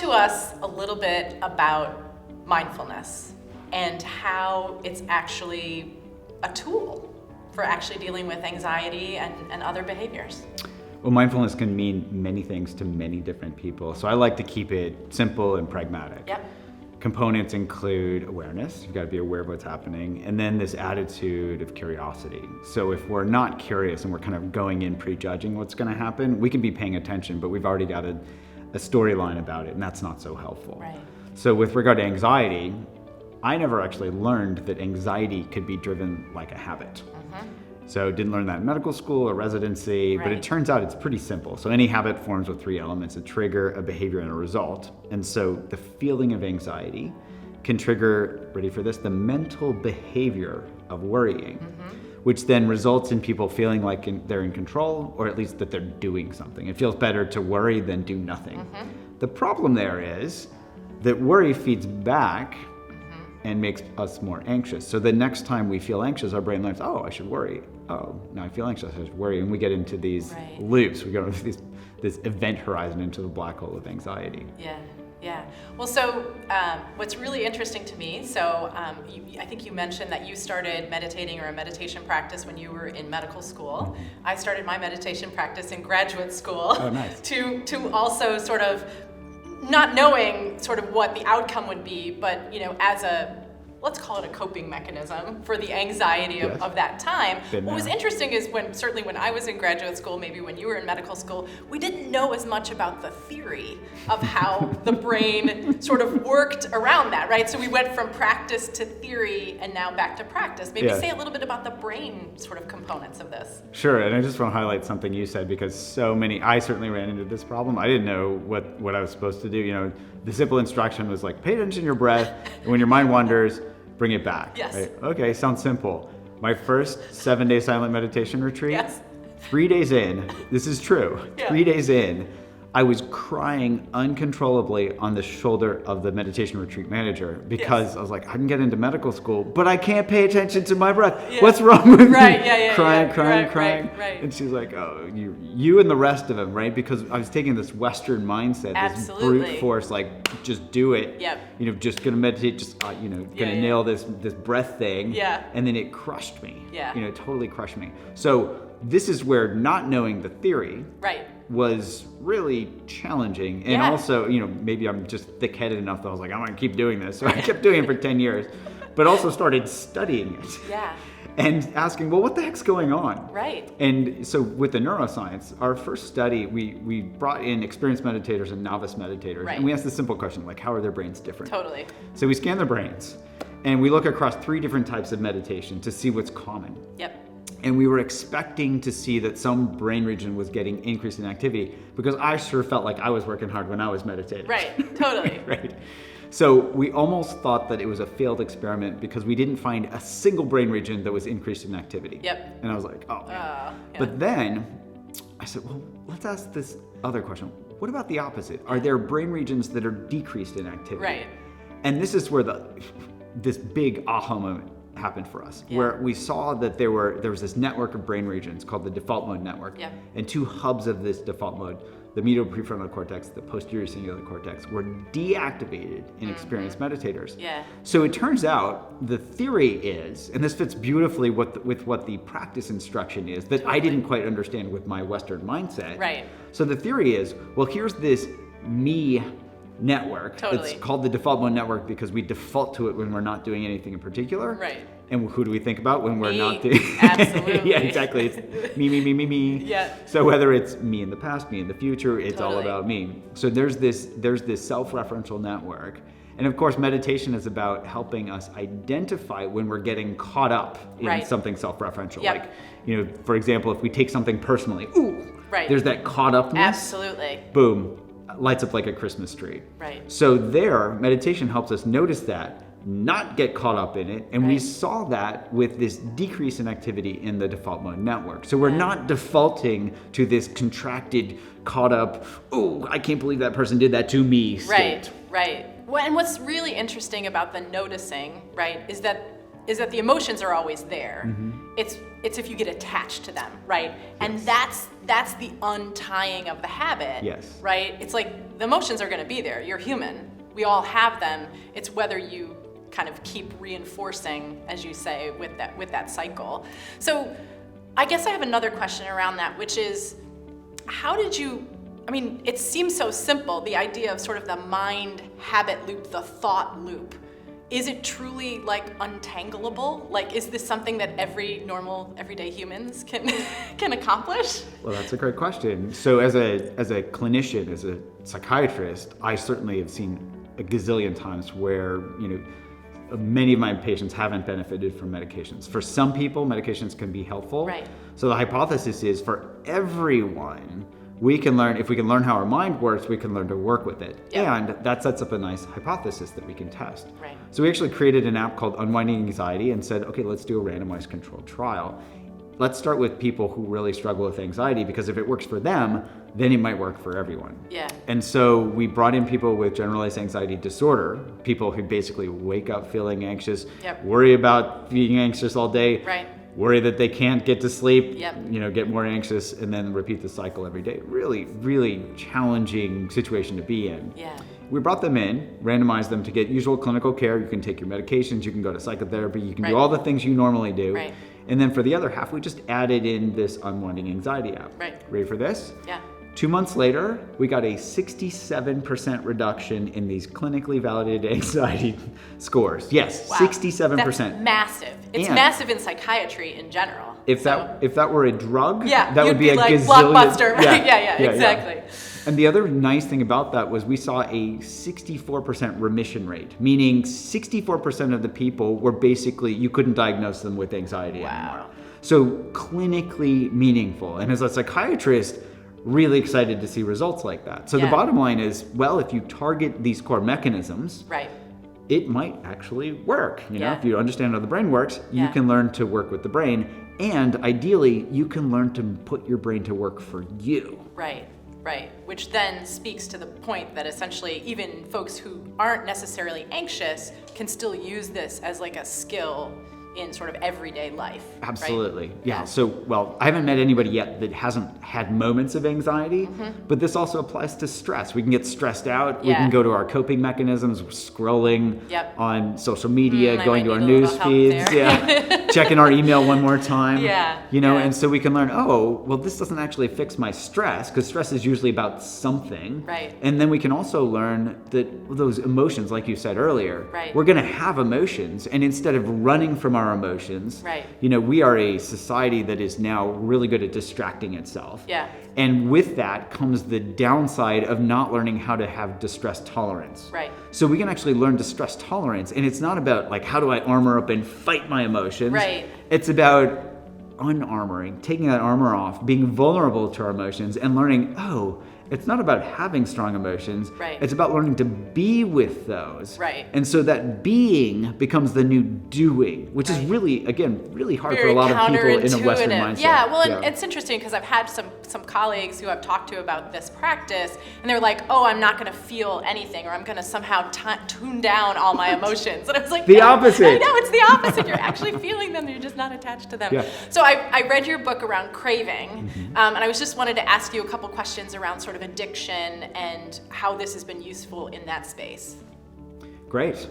to us a little bit about mindfulness and how it's actually a tool for actually dealing with anxiety and other behaviors. Well, mindfulness can mean many things to many different people. So I like to keep it simple and pragmatic. Yep. Components include awareness. You've got to be aware of what's happening. And then this attitude of curiosity. So if we're not curious and we're kind of going in prejudging what's going to happen, we can be paying attention, but we've already got a storyline about it, and that's not so helpful. Right. So with regard to anxiety, I never actually learned that anxiety could be driven like a habit. So didn't learn that in medical school or residency, but it turns out it's pretty simple. So any habit forms with three elements: a trigger, a behavior, and a result. And so the feeling of anxiety can trigger, ready for this, the mental behavior of worrying, which then results in people feeling like they're in control, or at least that they're doing something. It feels better to worry than do nothing. The problem there is that worry feeds back and makes us more anxious. So the next time we feel anxious, our brain learns, oh, I should worry. Oh, now I feel anxious, I should worry. And we get into these loops. We go into this event horizon, into the black hole of anxiety. Yeah. Well, so what's really interesting to me, so I think you mentioned that you started meditating or a meditation practice when you were in medical school. I started my meditation practice in graduate school. Oh, nice. To also sort of not knowing sort of what the outcome would be, but as let's call it a coping mechanism for the anxiety of that time. What was interesting is certainly when I was in graduate school, maybe when you were in medical school, we didn't know as much about the theory of how the brain sort of worked around that, right? So we went from practice to theory and now back to practice. Maybe say a little bit about the brain sort of components of this. Sure, and I just want to highlight something you said, because I certainly ran into this problem. I didn't know what I was supposed to do. The simple instruction was like, pay attention to your breath, and when your mind wanders, bring it back. Yes. Right? Okay, sounds simple. My first 7-day silent meditation retreat, 3 3 days in, this is true, 3 days in, I was crying uncontrollably on the shoulder of the meditation retreat manager because I was like, I can get into medical school, but I can't pay attention to my breath. What's wrong with me? Crying. Right. And she's like, oh, you and the rest of them, right? Because I was taking this Western mindset, this brute force, like, just do it. Just gonna meditate, just gonna nail this breath thing. And then it crushed me. Totally crushed me. So this is where not knowing the theory was really challenging. And also, maybe I'm just thick-headed enough that I was like, I want to keep doing this. So I kept doing it for 10 years, but also started studying it. And asking, well, what the heck's going on? And so with the Neuroscience, our first study, we brought in experienced meditators and novice meditators. And we asked the simple question, like, how are their brains different? Totally. So we scan their brains and we look across 3 different types of meditation to see what's common. And we were expecting to see that some brain region was getting increased in activity, because I sure felt like I was working hard when I was meditating. Totally. So we almost thought that it was a failed experiment because we didn't find a single brain region that was increased in activity. And I was like, oh. But then I said, well, let's ask this other question. What about the opposite? Are there brain regions that are decreased in activity? And this is where this big aha moment happened for us, where we saw that there was this network of brain regions called the default mode network, and 2 hubs of this default mode, the medial prefrontal cortex, the posterior cingulate cortex, were deactivated in experienced meditators. So it turns out the theory is, and this fits beautifully with what the practice instruction is, that I didn't quite understand with my Western mindset. So the theory is, well, here's this me network. It's called the default mode network because we default to it when we're not doing anything in particular. And who do we think about when we're not doing? Absolutely. Exactly. It's me. So whether it's me in the past, me in the future, it's all about me. So there's this self-referential network. And of course, meditation is about helping us identify when we're getting caught up in something self-referential. Like, for example, if we take something personally, there's that caught upness. Absolutely. Boom. Lights up like a Christmas tree. So meditation helps us notice that, not get caught up in it, and we saw that with this decrease in activity in the default mode network. So we're not defaulting to this contracted, caught up, oh, I can't believe that person did that to me state. Well, and what's really interesting about the noticing, is that the emotions are always there. it's if you get attached to them, right? Yes. And that's the untying of the habit. Yes. Right? It's like the emotions are going to be there. You're human. We all have them. It's whether you kind of keep reinforcing, as you say, with that cycle. So I guess I have another question around that, which is, how did you, I mean, it seems so simple, the idea of sort of the mind habit loop, the thought loop. Is it truly like untangleable? Like, is this something that everyday humans can accomplish? Well, that's a great question. So as a clinician, as a psychiatrist, I certainly have seen a gazillion times where, many of my patients haven't benefited from medications. For some people, medications can be helpful. Right. So the hypothesis is for everyone, we can learn, if we can learn how our mind works, we can learn to work with it. Yep. And that sets up a nice hypothesis that we can test. Right. So we actually created an app called Unwinding Anxiety and said, okay, let's do a randomized controlled trial. Let's start with people who really struggle with anxiety, because if it works for them, then it might work for everyone. Yeah. And so we brought in people with generalized anxiety disorder, people who basically wake up feeling anxious, Yep. worry about being anxious all day, Right. worry that they can't get to sleep, Yep. Get more anxious, and then repeat the cycle every day. Really, really challenging situation to be in. Yeah. We brought them in, randomized them to get usual clinical care. You can take your medications, you can go to psychotherapy, you can Right. do all the things you normally do. Right. And then for the other half, we just added in this Unwinding Anxiety app. Right. Ready for this? Yeah. 2 months later, we got a 67% reduction in these clinically validated anxiety scores. Yes, Wow. 67%. That's massive. It's And massive in psychiatry in general. If that were a drug, yeah, that would you'd be a like gazillion. blockbuster, right? Yeah, exactly. And the other nice thing about that was we saw a 64% remission rate, meaning 64% of the people were basically, you couldn't diagnose them with anxiety anymore. So clinically meaningful. And as a psychiatrist, really excited to see results like that. So the bottom line is, well, if you target these core mechanisms, right, it might actually work. Yeah. If you understand how the brain works, you Yeah. can learn to work with the brain. And ideally, you can learn to put your brain to work for you. Right. Right, which then speaks to the point that essentially even folks who aren't necessarily anxious can still use this as like a skill in sort of everyday life. Absolutely. Right? Yeah. So, well, I haven't met anybody yet that hasn't had moments of anxiety, but this also applies to stress. We can get stressed out. We can go to our coping mechanisms, scrolling on social media, going to our news feeds, checking our email one more time. And so we can learn, well, this doesn't actually fix my stress, because stress is usually about something. Right. And then we can also learn that those emotions, like you said earlier, we're going to have emotions, and instead of running from our emotions, we are a society that is now really good at distracting itself. Yeah. And with that comes the downside of not learning how to have distress tolerance. Right. So we can actually learn distress tolerance, and it's not about like, how do I armor up and fight my emotions? Right. It's about unarmoring, taking that armor off, being vulnerable to our emotions, and learning, it's not about having strong emotions. Right. It's about learning to be with those. Right. And so that being becomes the new doing, which is really, again, really hard for a lot of people in a Western mindset. Yeah, well, and it's interesting because I've had some colleagues who I've talked to about this practice, and they're like, I'm not going to feel anything, or I'm going to somehow tune down all my emotions. And I was like, the opposite. I know, it's the opposite. You're actually feeling them, you're just not attached to them. Yeah. So I read your book around craving, and I just wanted to ask you a couple questions around sort of addiction and how this has been useful in that space. Great.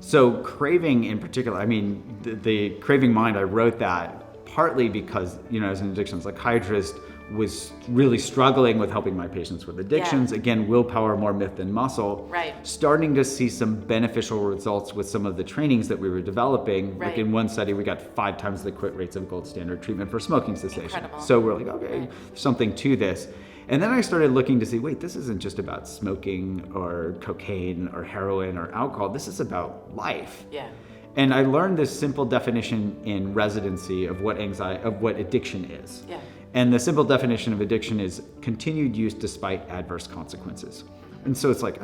So craving in particular, I mean, the Craving Mind, I wrote that partly because, as an addiction psychiatrist, was really struggling with helping my patients with addictions. Again, willpower, more myth than muscle. Right. Starting to see some beneficial results with some of the trainings that we were developing. Like in one study, we got 5 times the quit rates of gold standard treatment for smoking cessation. Incredible. So we're like, okay, something to this. And then I started looking to see, wait, this isn't just about smoking or cocaine or heroin or alcohol. This is about life. Yeah. And I learned this simple definition in residency of what addiction is. Yeah. And the simple definition of addiction is continued use despite adverse consequences. And so it's like,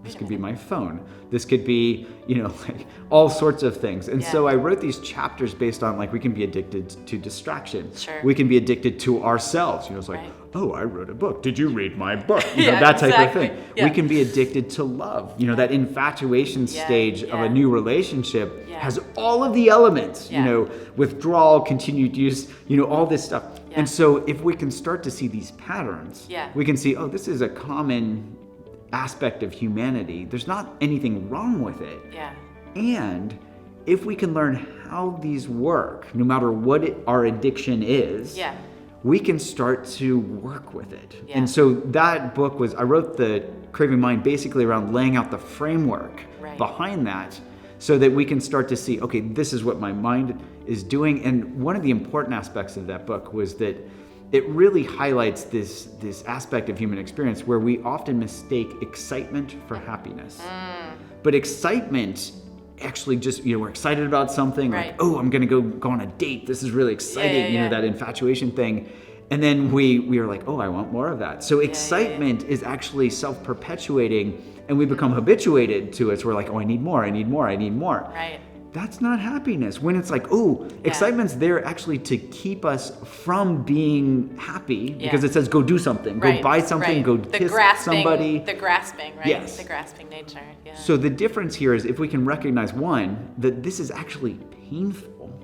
this could be my phone. This could be, like all sorts of things. And so I wrote these chapters based on we can be addicted to distraction. Sure. We can be addicted to ourselves. It's like, oh, I wrote a book. Did you read my book? That type of thing. Yeah. We can be addicted to love. That infatuation stage of a new relationship has all of the elements, withdrawal, continued use, all this stuff. Yeah. And so if we can start to see these patterns, we can see, oh, this is a common aspect of humanity. There's not anything wrong with it. Yeah. And if we can learn how these work, no matter what our addiction is, we can start to work with it. Yeah. And so that book I wrote the Craving Mind basically around laying out the framework behind that so that we can start to see, okay, this is what my mind is doing. And one of the important aspects of that book was that it really highlights this aspect of human experience where we often mistake excitement for happiness. But excitement actually just, we're excited about something, like, oh, I'm gonna go on a date, this is really exciting, that infatuation thing. And then we are like, oh, I want more of that. So excitement is actually self-perpetuating, and we become habituated to it. So we're like, oh, I need more, I need more, I need more. Right. That's not happiness. When it's like, oh, excitement's there actually to keep us from being happy because it says go do something, go buy something, go kiss somebody. The grasping, right? Yes. The grasping nature. Yeah. So the difference here is if we can recognize, one, that this is actually painful,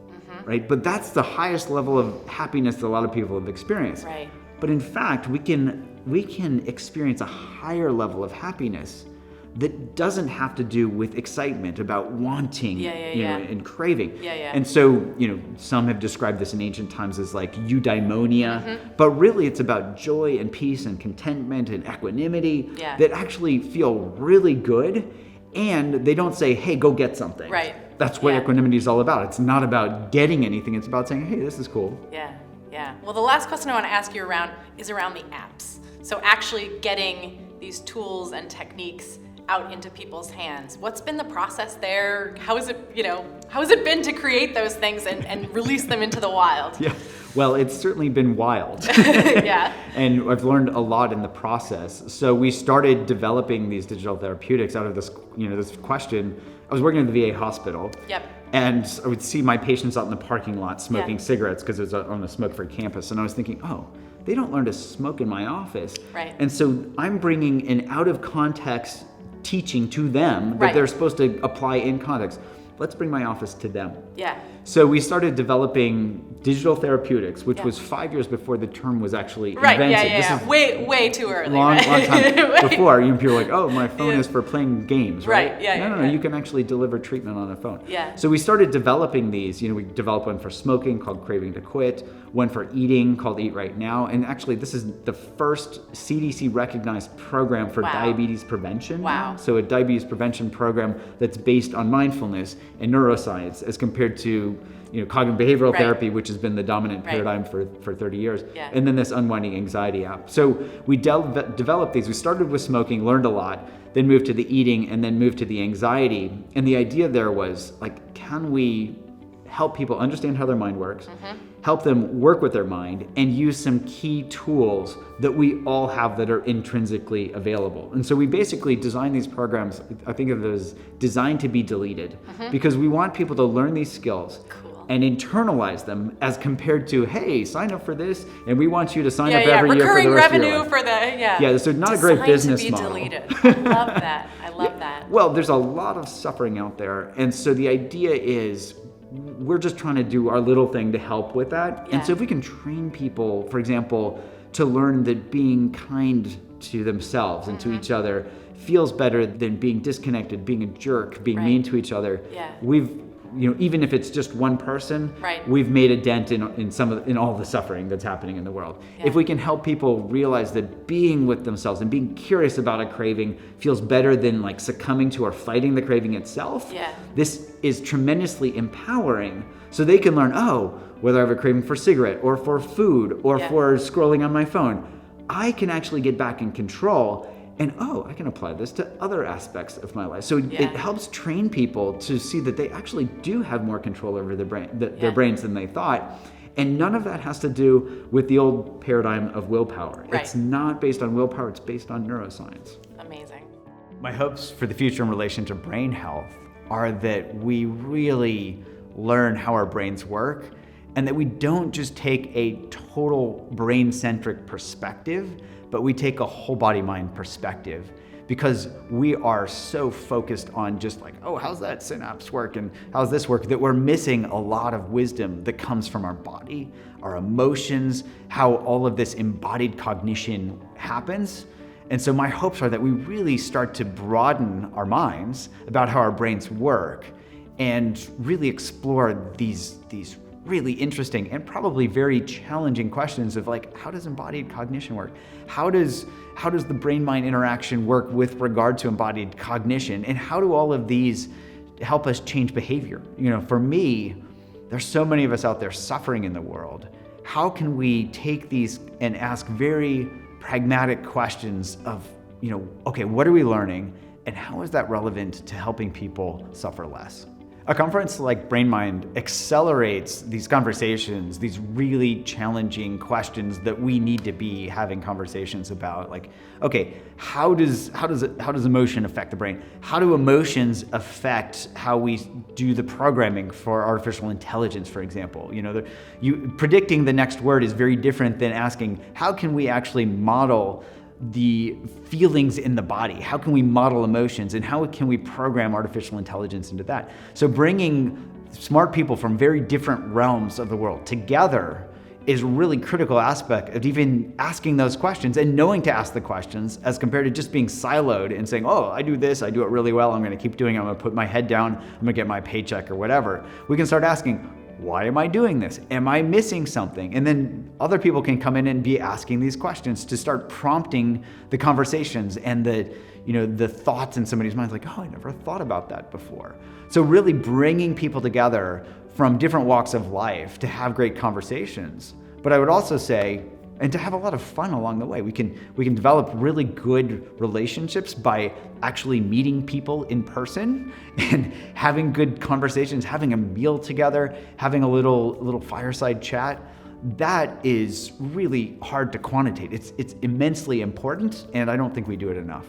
right? But that's the highest level of happiness that a lot of people have experienced. Right. But in fact, we can experience a higher level of happiness that doesn't have to do with excitement about wanting, and craving. And so, some have described this in ancient times as like eudaimonia, but really it's about joy and peace and contentment and equanimity that actually feel really good, and they don't say, hey, go get something. Right. That's what equanimity is all about. It's not about getting anything. It's about saying, hey, this is cool. Yeah. Well, the last question I want to ask you is around the apps. So actually getting these tools and techniques out into people's hands. What's been the process there? How has it been to create those things and release them into the wild? Yeah. Well, it's certainly been wild. Yeah. And I've learned a lot in the process. So we started developing these digital therapeutics out of this, this question. I was working at the VA hospital. Yep. And I would see my patients out in the parking lot smoking cigarettes because it was on a smoke-free campus. And I was thinking, oh, they don't learn to smoke in my office. Right. And so I'm bringing an out-of-context teaching to them that they're supposed to apply in context. Let's bring my office to them. Yeah. So we started developing digital therapeutics, which was 5 years before the term was actually invented. This is way too early. Long time before. People are like, oh, my phone is for playing games, right? No, you can actually deliver treatment on a phone. Yeah. So we started developing these. We developed one for smoking called Craving to Quit, one for eating called Eat Right Now, and actually this is the first CDC recognized program for diabetes prevention. Wow. So a diabetes prevention program that's based on mindfulness and neuroscience as compared to cognitive behavioral therapy, which has been the dominant paradigm for 30 years. Yeah. And then this unwinding anxiety app. So we developed these. We started with smoking, learned a lot, then moved to the eating, and then moved to the anxiety. And the idea there was, like, can we help people understand how their mind works, help them work with their mind, and use some key tools that we all have that are intrinsically available. And so we basically designed these programs, I think of it as designed to be deleted, because we want people to learn these skills and internalize them as compared to, hey, sign up for this, and we want you to sign up every year for the rest of your life. For the, Yeah, so not a great business model. Designed to be deleted. I love that. I love that. Well, there's a lot of suffering out there, and so the idea is, we're just trying to do our little thing to help with that. Yeah. And so if we can train people, for example, to learn that being kind to themselves and to each other feels better than being disconnected, being a jerk, being mean to each other. Yeah. We've, even if it's just one person, we've made a dent in all the suffering that's happening in the world. Yeah. If we can help people realize that being with themselves and being curious about a craving feels better than like succumbing to or fighting the craving itself, this is tremendously empowering. So they can learn, whether I have a craving for cigarette or for food or for scrolling on my phone, I can actually get back in control. And I can apply this to other aspects of my life. So it helps train people to see that they actually do have more control over their brains than they thought. And none of that has to do with the old paradigm of willpower. Right. It's not based on willpower, it's based on neuroscience. Amazing. My hopes for the future in relation to brain health are that we really learn how our brains work, and that we don't just take a total brain-centric perspective, but we take a whole body-mind perspective, because we are so focused on just like, oh, how's that synapse work and how's this work, that we're missing a lot of wisdom that comes from our body, our emotions, how all of this embodied cognition happens. And so my hopes are that we really start to broaden our minds about how our brains work and really explore these really interesting and probably very challenging questions of like, how does embodied cognition work? How does the brain-mind interaction work with regard to embodied cognition? And how do all of these help us change behavior? For me, there's so many of us out there suffering in the world. How can we take these and ask very pragmatic questions of, okay, what are we learning and how is that relevant to helping people suffer less? A conference like BrainMind accelerates these conversations, these really challenging questions that we need to be having conversations about. Like, okay, how does emotion affect the brain? How do emotions affect how we do the programming for artificial intelligence, for example? Predicting the next word is very different than asking, how can we actually model the feelings in the body? How can we model emotions, and how can we program artificial intelligence into that? So bringing smart people from very different realms of the world together is a really critical aspect of even asking those questions and knowing to ask the questions, as compared to just being siloed and saying, oh, I do this, I do it really well, I'm going to keep doing it, I'm going to put my head down, I'm going to get my paycheck or whatever. We can start asking, why am I doing this? Am I missing something? And then other people can come in and be asking these questions to start prompting the conversations and the thoughts in somebody's mind, like, oh, I never thought about that before. So really bringing people together from different walks of life to have great conversations. But I would also say, and to have a lot of fun along the way. We can develop really good relationships by actually meeting people in person and having good conversations, having a meal together, having a little fireside chat. That is really hard to quantitate. It's immensely important, and I don't think we do it enough.